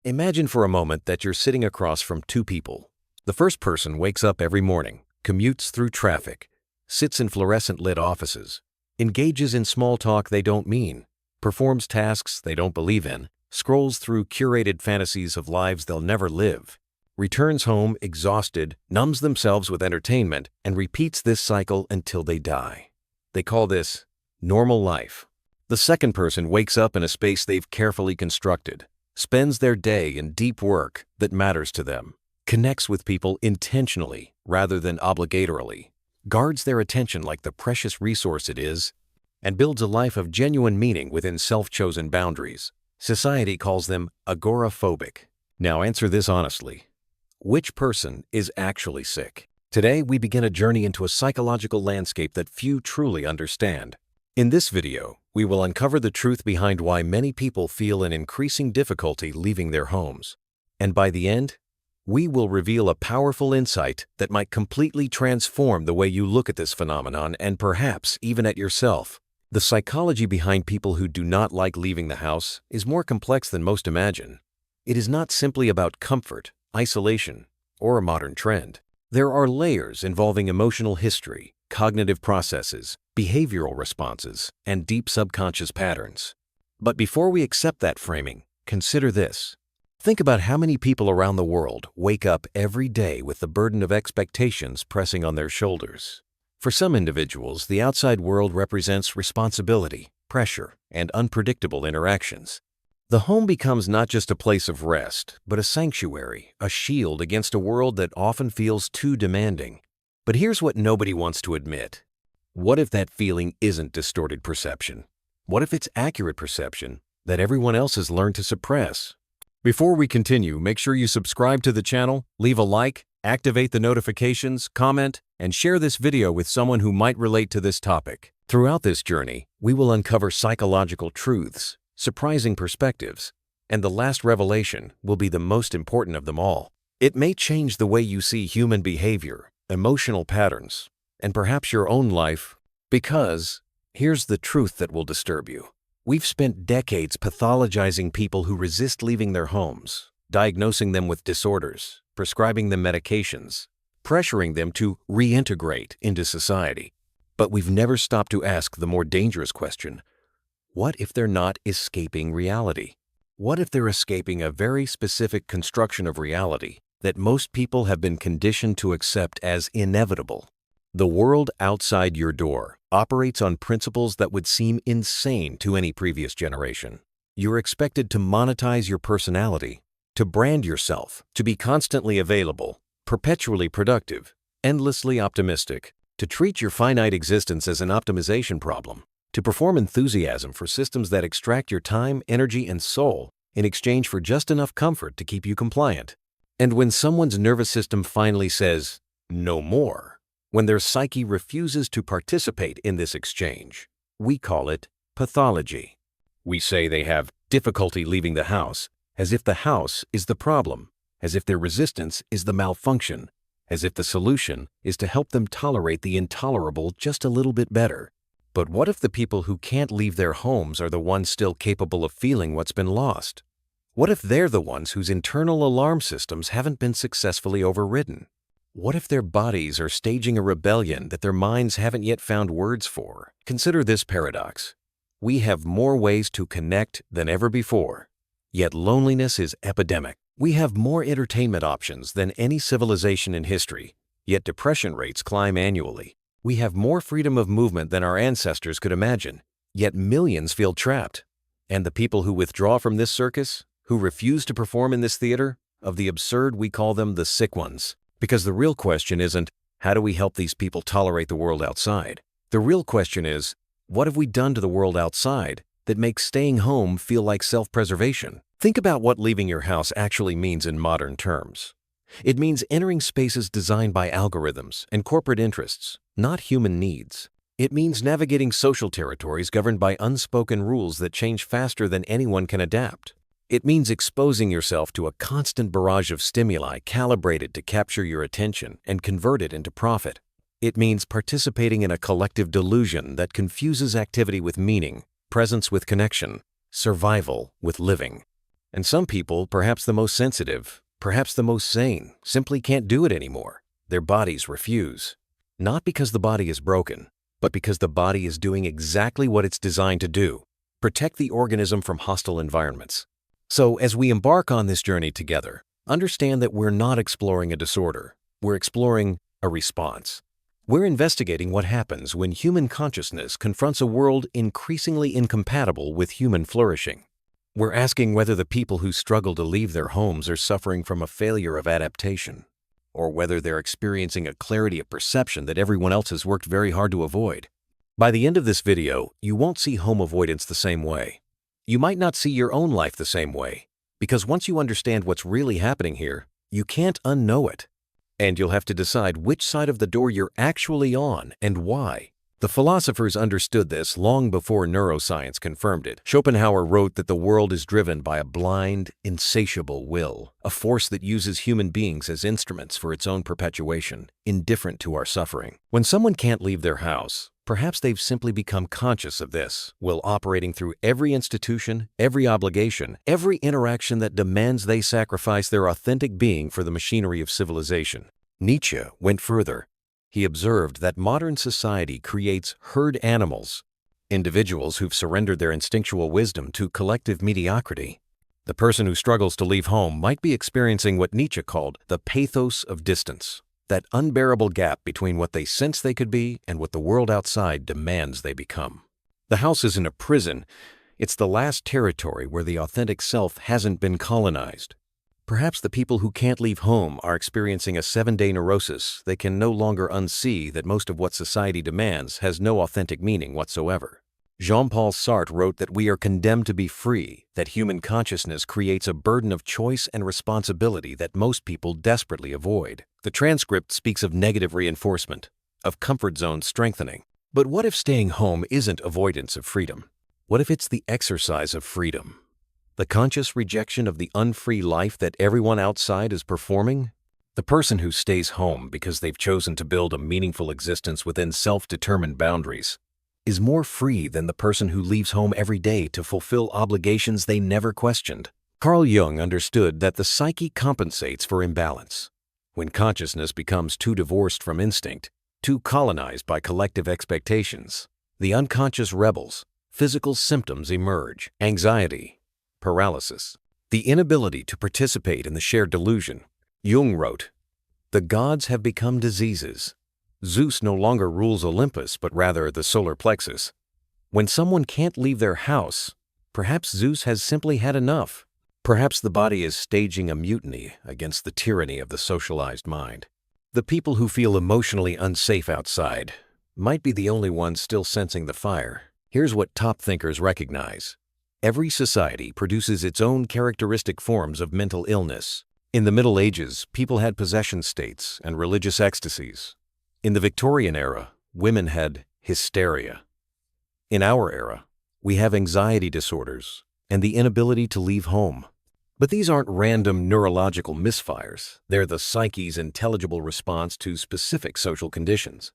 Imagine for a moment that you're sitting across from two people. The first person wakes up every morning, commutes through traffic, sits in fluorescent-lit offices, engages in small talk they don't mean, performs tasks they don't believe in, scrolls through curated fantasies of lives they'll never live, returns home exhausted, numbs themselves with entertainment, and repeats this cycle until they die. They call this normal life. The second person wakes up in a space they've carefully constructed, spends their day in deep work that matters to them, connects with people intentionally rather than obligatorily, guards their attention like the precious resource it is, and builds a life of genuine meaning within self-chosen boundaries. Society calls them agoraphobic. Now answer this honestly. Which person is actually sick? Today, we begin a journey into a psychological landscape that few truly understand. In this video, we will uncover the truth behind why many people feel an increasing difficulty leaving their homes. And by the end, we will reveal a powerful insight that might completely transform the way you look at this phenomenon and perhaps even at yourself. The psychology behind people who do not like leaving the house is more complex than most imagine. It is not simply about comfort, isolation, or a modern trend. There are layers involving emotional history, cognitive processes, behavioral responses, and deep subconscious patterns. But before we accept that framing, consider this. Think about how many people around the world wake up every day with the burden of expectations pressing on their shoulders. For some individuals, the outside world represents responsibility, pressure, and unpredictable interactions. The home becomes not just a place of rest, but a sanctuary, a shield against a world that often feels too demanding. But here's what nobody wants to admit. What if that feeling isn't distorted perception? What if it's accurate perception that everyone else has learned to suppress? Before we continue, make sure you subscribe to the channel, leave a like, activate the notifications, comment, and share this video with someone who might relate to this topic. Throughout this journey, we will uncover psychological truths, surprising perspectives, and the last revelation will be the most important of them all. It may change the way you see human behavior, emotional patterns, and perhaps your own life, because here's the truth that will disturb you. We've spent decades pathologizing people who resist leaving their homes, diagnosing them with disorders, prescribing them medications, pressuring them to reintegrate into society. But we've never stopped to ask the more dangerous question: what if they're not escaping reality? What if they're escaping a very specific construction of reality that most people have been conditioned to accept as inevitable? The world outside your door operates on principles that would seem insane to any previous generation. You're expected to monetize your personality, to brand yourself, to be constantly available, perpetually productive, endlessly optimistic, to treat your finite existence as an optimization problem, to perform enthusiasm for systems that extract your time, energy, and soul in exchange for just enough comfort to keep you compliant. And when someone's nervous system finally says, "No more," when their psyche refuses to participate in this exchange, we call it pathology. We say they have difficulty leaving the house, as if the house is the problem, as if their resistance is the malfunction, as if the solution is to help them tolerate the intolerable just a little bit better. But what if the people who can't leave their homes are the ones still capable of feeling what's been lost? What if they're the ones whose internal alarm systems haven't been successfully overridden? What if their bodies are staging a rebellion that their minds haven't yet found words for? Consider this paradox. We have more ways to connect than ever before, yet loneliness is epidemic. We have more entertainment options than any civilization in history, yet depression rates climb annually. We have more freedom of movement than our ancestors could imagine, yet millions feel trapped. And the people who withdraw from this circus, who refuse to perform in this theater of the absurd, we call them the sick ones. Because the real question isn't, how do we help these people tolerate the world outside? The real question is, what have we done to the world outside that makes staying home feel like self-preservation? Think about what leaving your house actually means in modern terms. It means entering spaces designed by algorithms and corporate interests, not human needs. It means navigating social territories governed by unspoken rules that change faster than anyone can adapt. It means exposing yourself to a constant barrage of stimuli calibrated to capture your attention and convert it into profit. It means participating in a collective delusion that confuses activity with meaning, presence with connection, survival with living. And some people, perhaps the most sensitive, perhaps the most sane, simply can't do it anymore. Their bodies refuse. Not because the body is broken, but because the body is doing exactly what it's designed to do: protect the organism from hostile environments. So, as we embark on this journey together, understand that we're not exploring a disorder. We're exploring a response. We're investigating what happens when human consciousness confronts a world increasingly incompatible with human flourishing. We're asking whether the people who struggle to leave their homes are suffering from a failure of adaptation, or whether they're experiencing a clarity of perception that everyone else has worked very hard to avoid. By the end of this video, you won't see home avoidance the same way. You might not see your own life the same way, because once you understand what's really happening here, you can't unknow it. And you'll have to decide which side of the door you're actually on and why. The philosophers understood this long before neuroscience confirmed it. Schopenhauer wrote that the world is driven by a blind, insatiable will, a force that uses human beings as instruments for its own perpetuation, indifferent to our suffering. When someone can't leave their house, perhaps they've simply become conscious of this, will operating through every institution, every obligation, every interaction that demands they sacrifice their authentic being for the machinery of civilization. Nietzsche went further. He observed that modern society creates herd animals, individuals who've surrendered their instinctual wisdom to collective mediocrity. The person who struggles to leave home might be experiencing what Nietzsche called the pathos of distance, that unbearable gap between what they sense they could be and what the world outside demands they become. The house isn't a prison. It's the last territory where the authentic self hasn't been colonized. Perhaps the people who can't leave home are experiencing a 7-day neurosis. They can no longer unsee that most of what society demands has no authentic meaning whatsoever. Jean-Paul Sartre wrote that we are condemned to be free, that human consciousness creates a burden of choice and responsibility that most people desperately avoid. The transcript speaks of negative reinforcement, of comfort zone strengthening. But what if staying home isn't avoidance of freedom? What if it's the exercise of freedom? The conscious rejection of the unfree life that everyone outside is performing? The person who stays home because they've chosen to build a meaningful existence within self-determined boundaries is more free than the person who leaves home every day to fulfill obligations they never questioned. Carl Jung understood that the psyche compensates for imbalance. When consciousness becomes too divorced from instinct, too colonized by collective expectations, the unconscious rebels, physical symptoms emerge: anxiety, paralysis, the inability to participate in the shared delusion. Jung wrote, "The gods have become diseases. Zeus no longer rules Olympus, but rather the solar plexus. When someone can't leave their house, perhaps Zeus has simply had enough. Perhaps the body is staging a mutiny against the tyranny of the socialized mind." The people who feel emotionally unsafe outside might be the only ones still sensing the fire. Here's what top thinkers recognize. Every society produces its own characteristic forms of mental illness. In the Middle Ages, people had possession states and religious ecstasies. In the Victorian era, women had hysteria. In our era, we have anxiety disorders and the inability to leave home. But these aren't random neurological misfires. They're the psyche's intelligible response to specific social conditions.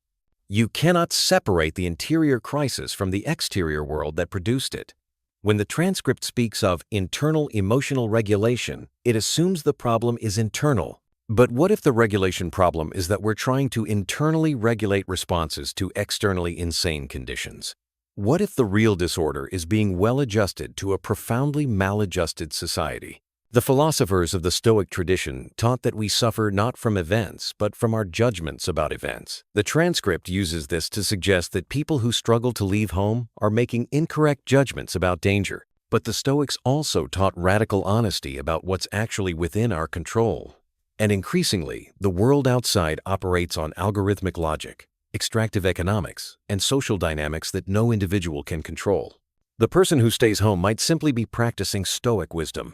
You cannot separate the interior crisis from the exterior world that produced it. When the transcript speaks of internal emotional regulation, it assumes the problem is internal. But what if the regulation problem is that we're trying to internally regulate responses to externally insane conditions? What if the real disorder is being well-adjusted to a profoundly maladjusted society? The philosophers of the Stoic tradition taught that we suffer not from events, but from our judgments about events. The transcript uses this to suggest that people who struggle to leave home are making incorrect judgments about danger. But the Stoics also taught radical honesty about what's actually within our control. And increasingly, the world outside operates on algorithmic logic, extractive economics, and social dynamics that no individual can control. The person who stays home might simply be practicing Stoic wisdom,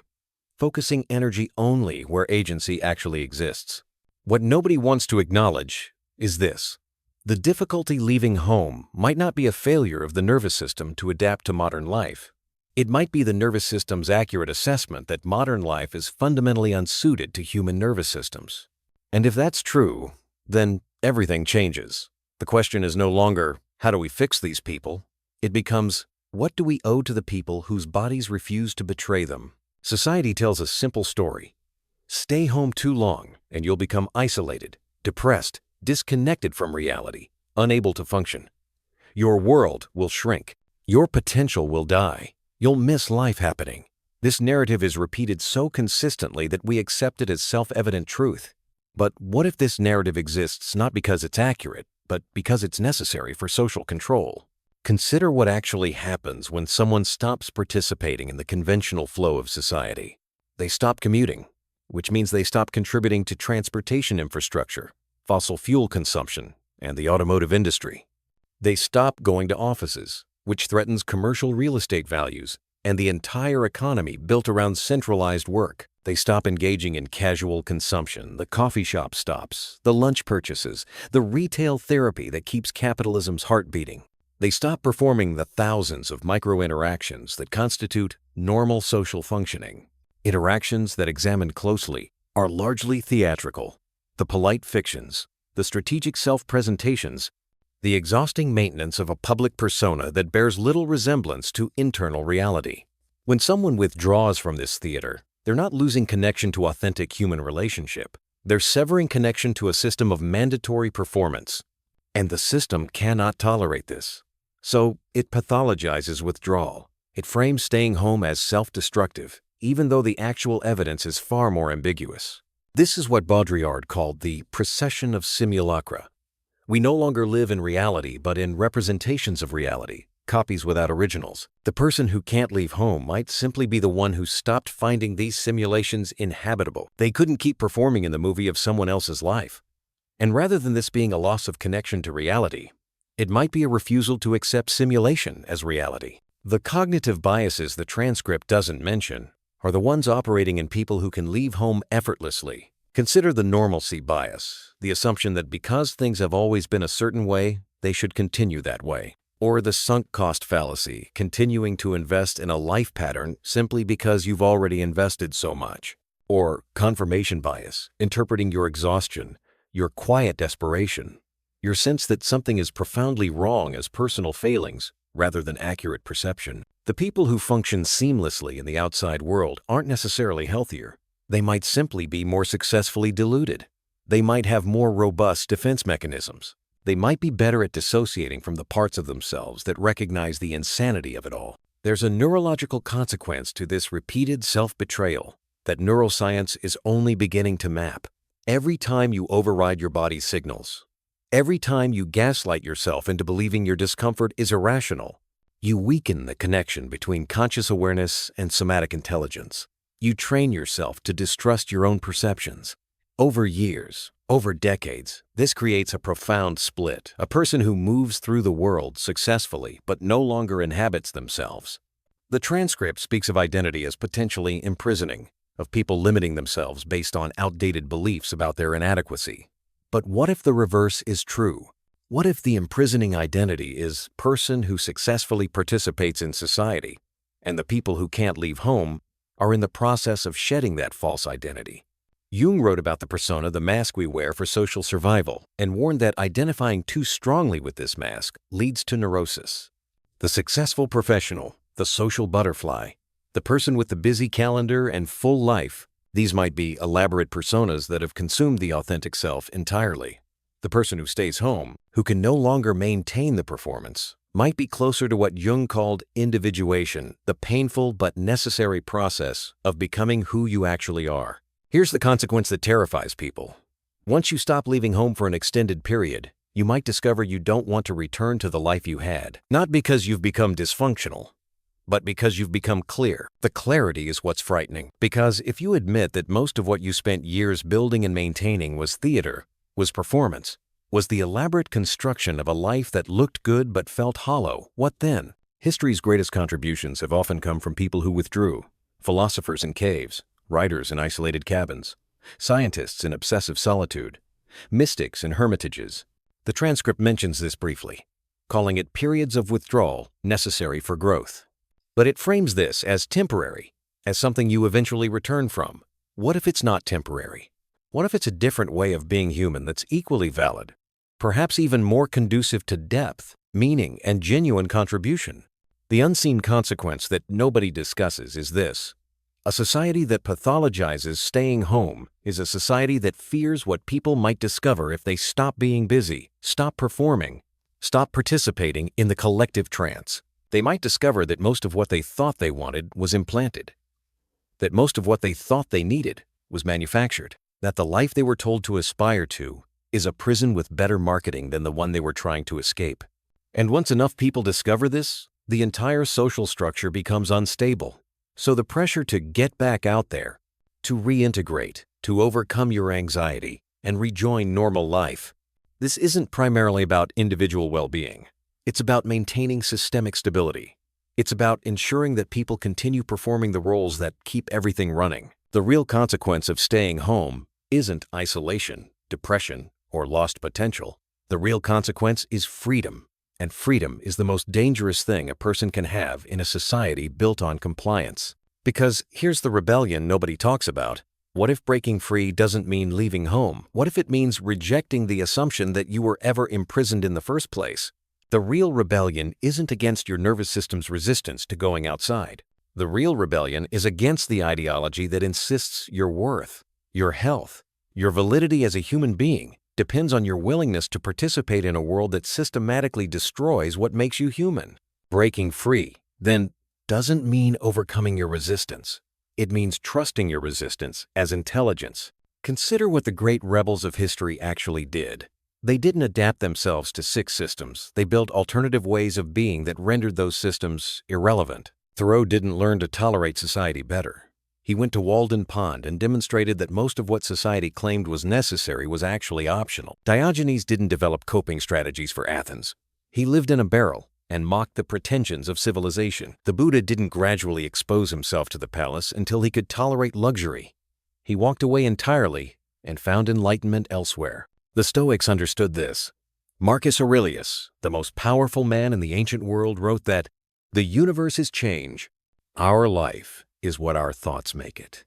focusing energy only where agency actually exists. What nobody wants to acknowledge is this: the difficulty leaving home might not be a failure of the nervous system to adapt to modern life. It might be the nervous system's accurate assessment that modern life is fundamentally unsuited to human nervous systems. And if that's true, then everything changes. The question is no longer, how do we fix these people? It becomes, what do we owe to the people whose bodies refuse to betray them? Society tells a simple story. Stay home too long and you'll become isolated, depressed, disconnected from reality, unable to function. Your world will shrink. Your potential will die. You'll miss life happening. This narrative is repeated so consistently that we accept it as self-evident truth. But what if this narrative exists not because it's accurate, but because it's necessary for social control? Consider what actually happens when someone stops participating in the conventional flow of society. They stop commuting, which means they stop contributing to transportation infrastructure, fossil fuel consumption, and the automotive industry. They stop going to offices, which threatens commercial real estate values and the entire economy built around centralized work. They stop engaging in casual consumption, the coffee shop stops, the lunch purchases, the retail therapy that keeps capitalism's heart beating. They stop performing the thousands of micro-interactions that constitute normal social functioning. Interactions that, examined closely, are largely theatrical. The polite fictions, the strategic self-presentations, the exhausting maintenance of a public persona that bears little resemblance to internal reality. When someone withdraws from this theater, they're not losing connection to authentic human relationship. They're severing connection to a system of mandatory performance. And the system cannot tolerate this. So it pathologizes withdrawal. It frames staying home as self-destructive, even though the actual evidence is far more ambiguous. This is what Baudrillard called the procession of simulacra. We no longer live in reality, but in representations of reality, copies without originals. The person who can't leave home might simply be the one who stopped finding these simulations inhabitable. They couldn't keep performing in the movie of someone else's life. And rather than this being a loss of connection to reality, it might be a refusal to accept simulation as reality. The cognitive biases the transcript doesn't mention are the ones operating in people who can leave home effortlessly. Consider the normalcy bias, the assumption that because things have always been a certain way, they should continue that way. Or the sunk cost fallacy, continuing to invest in a life pattern simply because you've already invested so much. Or confirmation bias, interpreting your exhaustion, your quiet desperation, your sense that something is profoundly wrong as personal failings rather than accurate perception. The people who function seamlessly in the outside world aren't necessarily healthier. They might simply be more successfully deluded. They might have more robust defense mechanisms. They might be better at dissociating from the parts of themselves that recognize the insanity of it all. There's a neurological consequence to this repeated self-betrayal that neuroscience is only beginning to map. Every time you override your body's signals, every time you gaslight yourself into believing your discomfort is irrational, you weaken the connection between conscious awareness and somatic intelligence. You train yourself to distrust your own perceptions. Over years, over decades, this creates a profound split, a person who moves through the world successfully but no longer inhabits themselves. The transcript speaks of identity as potentially imprisoning, of people limiting themselves based on outdated beliefs about their inadequacy. But what if the reverse is true? What if the imprisoning identity is person who successfully participates in society, and the people who can't leave home are in the process of shedding that false identity? Jung wrote about the persona, the mask we wear for social survival, and warned that identifying too strongly with this mask leads to neurosis. The successful professional, the social butterfly, the person with the busy calendar and full life, these might be elaborate personas that have consumed the authentic self entirely. The person who stays home, who can no longer maintain the performance, might be closer to what Jung called individuation, the painful but necessary process of becoming who you actually are. Here's the consequence that terrifies people. Once you stop leaving home for an extended period, you might discover you don't want to return to the life you had, not because you've become dysfunctional, but because you've become clear. The clarity is what's frightening, because if you admit that most of what you spent years building and maintaining was theater, was performance, was the elaborate construction of a life that looked good but felt hollow, what then? History's greatest contributions have often come from people who withdrew: philosophers in caves, writers in isolated cabins, scientists in obsessive solitude, mystics in hermitages. The transcript mentions this briefly, calling it periods of withdrawal necessary for growth. But it frames this as temporary, as something you eventually return from. What if it's not temporary? What if it's a different way of being human that's equally valid, perhaps even more conducive to depth, meaning, and genuine contribution? The unseen consequence that nobody discusses is this: A society that pathologizes staying home is a society that fears what people might discover if they stop being busy, stop performing, stop participating in the collective trance. They might discover that most of what they thought they wanted was implanted, that most of what they thought they needed was manufactured, that the life they were told to aspire to is a prison with better marketing than the one they were trying to escape. And once enough people discover this, the entire social structure becomes unstable. So the pressure to get back out there, to reintegrate, to overcome your anxiety, and rejoin normal life, this isn't primarily about individual well-being. It's about maintaining systemic stability. It's about ensuring that people continue performing the roles that keep everything running. The real consequence of staying home isn't isolation, depression, or lost potential. The real consequence is freedom. And freedom is the most dangerous thing a person can have in a society built on compliance. Because here's the rebellion nobody talks about. What if breaking free doesn't mean leaving home? What if it means rejecting the assumption that you were ever imprisoned in the first place? The real rebellion isn't against your nervous system's resistance to going outside. The real rebellion is against the ideology that insists your worth, your health, your validity as a human being depends on your willingness to participate in a world that systematically destroys what makes you human. Breaking free, then, doesn't mean overcoming your resistance. It means trusting your resistance as intelligence. Consider what the great rebels of history actually did. They didn't adapt themselves to sick systems. They built alternative ways of being that rendered those systems irrelevant. Thoreau didn't learn to tolerate society better. He went to Walden Pond and demonstrated that most of what society claimed was necessary was actually optional. Diogenes didn't develop coping strategies for Athens. He lived in a barrel and mocked the pretensions of civilization. The Buddha didn't gradually expose himself to the palace until he could tolerate luxury. He walked away entirely and found enlightenment elsewhere. The Stoics understood this. Marcus Aurelius, the most powerful man in the ancient world, wrote that the universe is change. Our life is what our thoughts make it.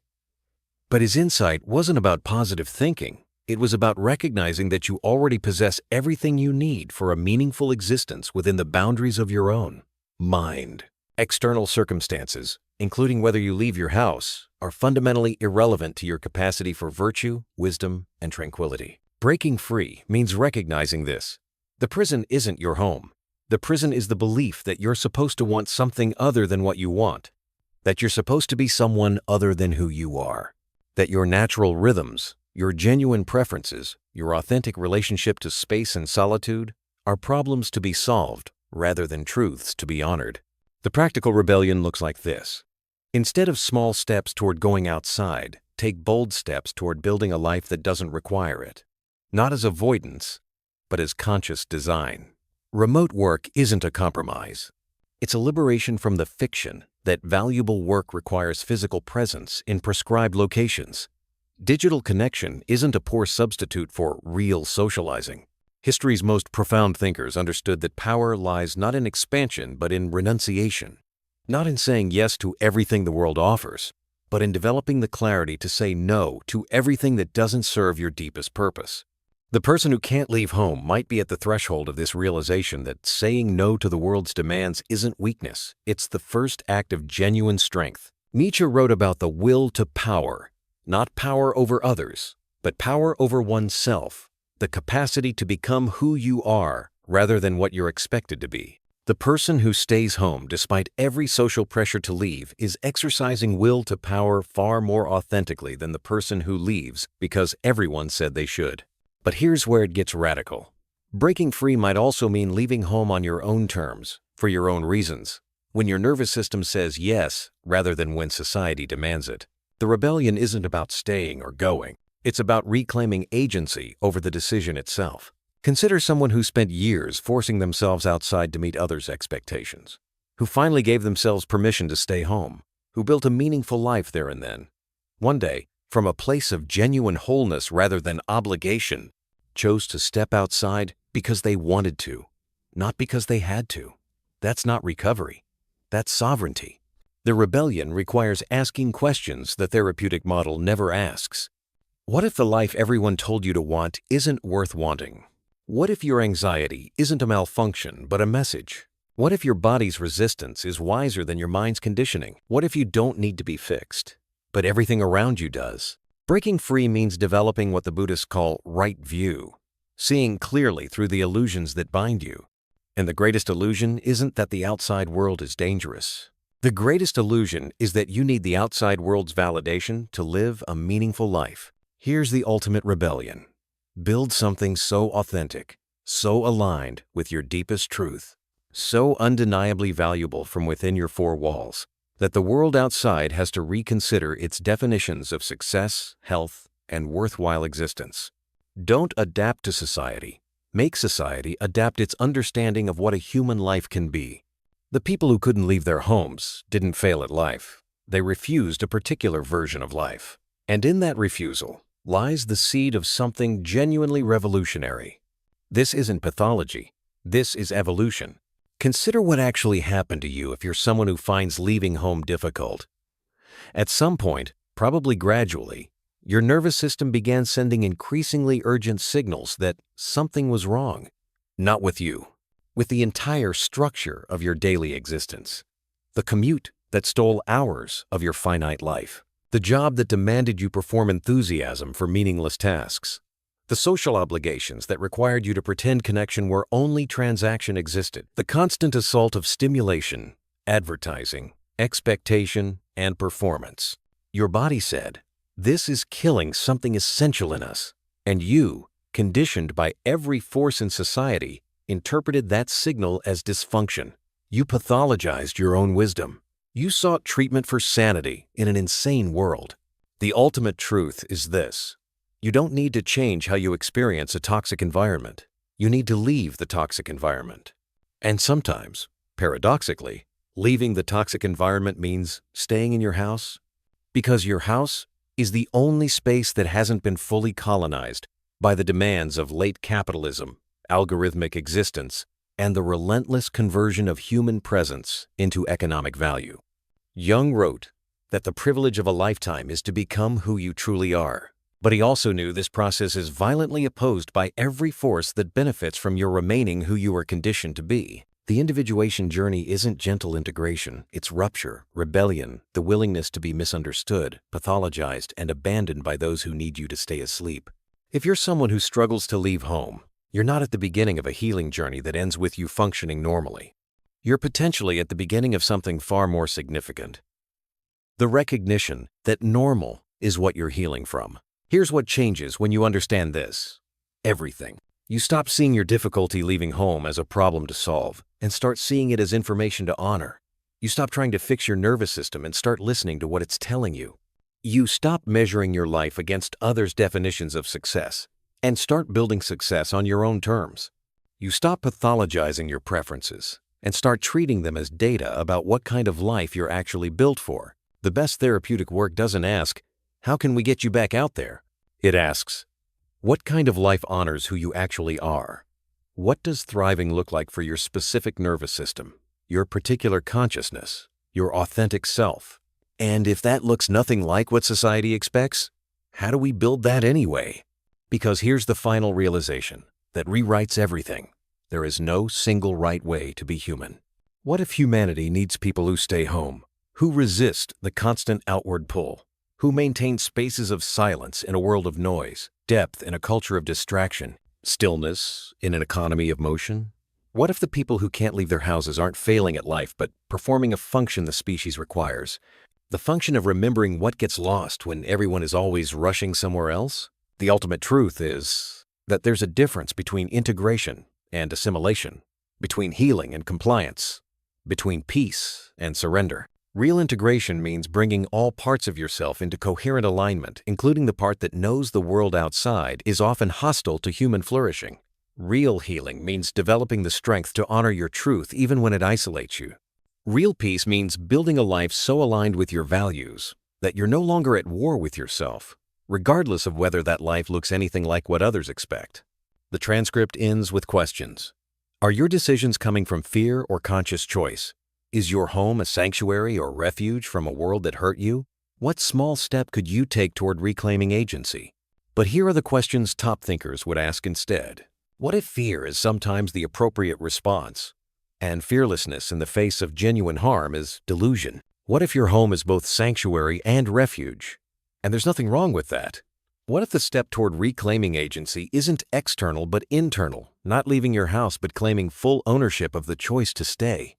But his insight wasn't about positive thinking. It was about recognizing that you already possess everything you need for a meaningful existence within the boundaries of your own mind. External circumstances, including whether you leave your house, are fundamentally irrelevant to your capacity for virtue, wisdom, and tranquility. Breaking free means recognizing this. The prison isn't your home. The prison is the belief that you're supposed to want something other than what you want, that you're supposed to be someone other than who you are, that your natural rhythms, your genuine preferences, your authentic relationship to space and solitude are problems to be solved rather than truths to be honored. The practical rebellion looks like this. Instead of small steps toward going outside, take bold steps toward building a life that doesn't require it. Not as avoidance, but as conscious design. Remote work isn't a compromise. It's a liberation from the fiction that valuable work requires physical presence in prescribed locations. Digital connection isn't a poor substitute for real socializing. History's most profound thinkers understood that power lies not in expansion but in renunciation, not in saying yes to everything the world offers, but in developing the clarity to say no to everything that doesn't serve your deepest purpose. The person who can't leave home might be at the threshold of this realization that saying no to the world's demands isn't weakness, it's the first act of genuine strength. Nietzsche wrote about the will to power, not power over others, but power over oneself, the capacity to become who you are rather than what you're expected to be. The person who stays home despite every social pressure to leave is exercising will to power far more authentically than the person who leaves because everyone said they should. But here's where it gets radical. Breaking free might also mean leaving home on your own terms, for your own reasons, when your nervous system says yes rather than when society demands it. The rebellion isn't about staying or going. It's about reclaiming agency over the decision itself. Consider someone who spent years forcing themselves outside to meet others' expectations, who finally gave themselves permission to stay home, who built a meaningful life there and then. One day, from a place of genuine wholeness rather than obligation, chose to step outside because they wanted to, not because they had to. That's not recovery. That's sovereignty. The rebellion requires asking questions the therapeutic model never asks. What if the life everyone told you to want isn't worth wanting? What if your anxiety isn't a malfunction but a message? What if your body's resistance is wiser than your mind's conditioning? What if you don't need to be fixed? but everything around you does. Breaking free means developing what the Buddhists call right view, seeing clearly through the illusions that bind you. And the greatest illusion isn't that the outside world is dangerous. The greatest illusion is that you need the outside world's validation to live a meaningful life. Here's the ultimate rebellion. Build something so authentic, so aligned with your deepest truth, so undeniably valuable from within your four walls, that the world outside has to reconsider its definitions of success, health, and worthwhile existence. Don't adapt to society. Make society adapt its understanding of what a human life can be. The people who couldn't leave their homes didn't fail at life. They refused a particular version of life. And in that refusal lies the seed of something genuinely revolutionary. This isn't pathology. This is evolution. Consider what actually happened to you if you're someone who finds leaving home difficult. At some point, probably gradually, your nervous system began sending increasingly urgent signals that something was wrong. Not with you, with the entire structure of your daily existence. The commute that stole hours of your finite life. The job that demanded you perform enthusiasm for meaningless tasks. The social obligations that required you to pretend connection where only transaction existed. The constant assault of stimulation, advertising, expectation, and performance. Your body said, "This is killing something essential in us." And you, conditioned by every force in society, interpreted that signal as dysfunction. You pathologized your own wisdom. You sought treatment for sanity in an insane world. The ultimate truth is this. You don't need to change how you experience a toxic environment. You need to leave the toxic environment. And sometimes, paradoxically, leaving the toxic environment means staying in your house, because your house is the only space that hasn't been fully colonized by the demands of late capitalism, algorithmic existence, and the relentless conversion of human presence into economic value. Jung wrote that the privilege of a lifetime is to become who you truly are. But he also knew this process is violently opposed by every force that benefits from your remaining who you are conditioned to be. The individuation journey isn't gentle integration, it's rupture, rebellion, the willingness to be misunderstood, pathologized, and abandoned by those who need you to stay asleep. If you're someone who struggles to leave home, you're not at the beginning of a healing journey that ends with you functioning normally. You're potentially at the beginning of something far more significant. The recognition that normal is what you're healing from. Here's what changes when you understand this. Everything. You stop seeing your difficulty leaving home as a problem to solve and start seeing it as information to honor. You stop trying to fix your nervous system and start listening to what it's telling you. You stop measuring your life against others' definitions of success and start building success on your own terms. You stop pathologizing your preferences and start treating them as data about what kind of life you're actually built for. The best therapeutic work doesn't ask, "How can we get you back out there?" It asks, "What kind of life honors who you actually are?" What does thriving look like for your specific nervous system, your particular consciousness, your authentic self? And if that looks nothing like what society expects, how do we build that anyway? Because here's the final realization that rewrites everything. There is no single right way to be human. What if humanity needs people who stay home, who resist the constant outward pull, who maintain spaces of silence in a world of noise, depth in a culture of distraction, stillness in an economy of motion? What if the people who can't leave their houses aren't failing at life but performing a function the species requires? The function of remembering what gets lost when everyone is always rushing somewhere else? The ultimate truth is that there's a difference between integration and assimilation, between healing and compliance, between peace and surrender. Real integration means bringing all parts of yourself into coherent alignment, including the part that knows the world outside is often hostile to human flourishing. Real healing means developing the strength to honor your truth even when it isolates you. Real peace means building a life so aligned with your values that you're no longer at war with yourself, regardless of whether that life looks anything like what others expect. The transcript ends with questions. Are your decisions coming from fear or conscious choice? Is your home a sanctuary or refuge from a world that hurt you? What small step could you take toward reclaiming agency? But here are the questions top thinkers would ask instead. What if fear is sometimes the appropriate response, and fearlessness in the face of genuine harm is delusion? What if your home is both sanctuary and refuge? And there's nothing wrong with that. What if the step toward reclaiming agency isn't external but internal, not leaving your house but claiming full ownership of the choice to stay?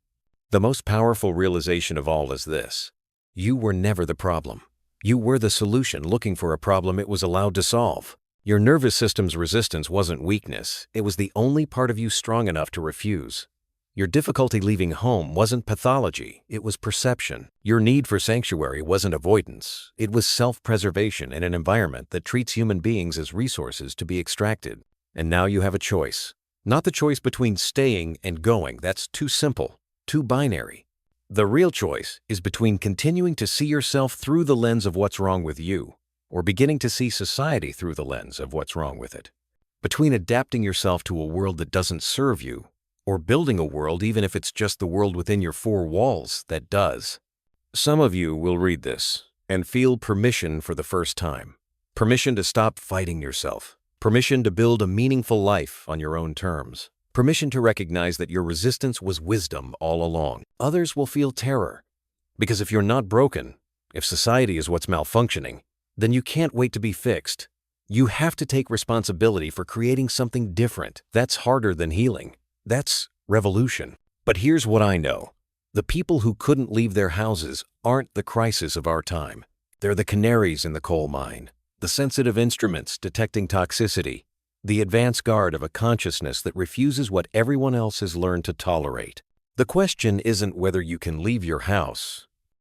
The most powerful realization of all is this: you were never the problem. You were the solution looking for a problem it was allowed to solve. Your nervous system's resistance wasn't weakness, it was the only part of you strong enough to refuse. Your difficulty leaving home wasn't pathology, it was perception. Your need for sanctuary wasn't avoidance, it was self-preservation in an environment that treats human beings as resources to be extracted. And now you have a choice. Not the choice between staying and going, that's too simple, too binary. The real choice is between continuing to see yourself through the lens of what's wrong with you, or beginning to see society through the lens of what's wrong with it. Between adapting yourself to a world that doesn't serve you, or building a world, even if it's just the world within your four walls, that does. Some of you will read this and feel permission for the first time. Permission to stop fighting yourself. Permission to build a meaningful life on your own terms. Permission to recognize that your resistance was wisdom all along. Others will feel terror. Because if you're not broken, if society is what's malfunctioning, then you can't wait to be fixed. You have to take responsibility for creating something different. That's harder than healing. That's revolution. But here's what I know. The people who couldn't leave their houses aren't the crisis of our time. They're the canaries in the coal mine, the sensitive instruments detecting toxicity, the advance guard of a consciousness that refuses what everyone else has learned to tolerate. The question isn't whether you can leave your house,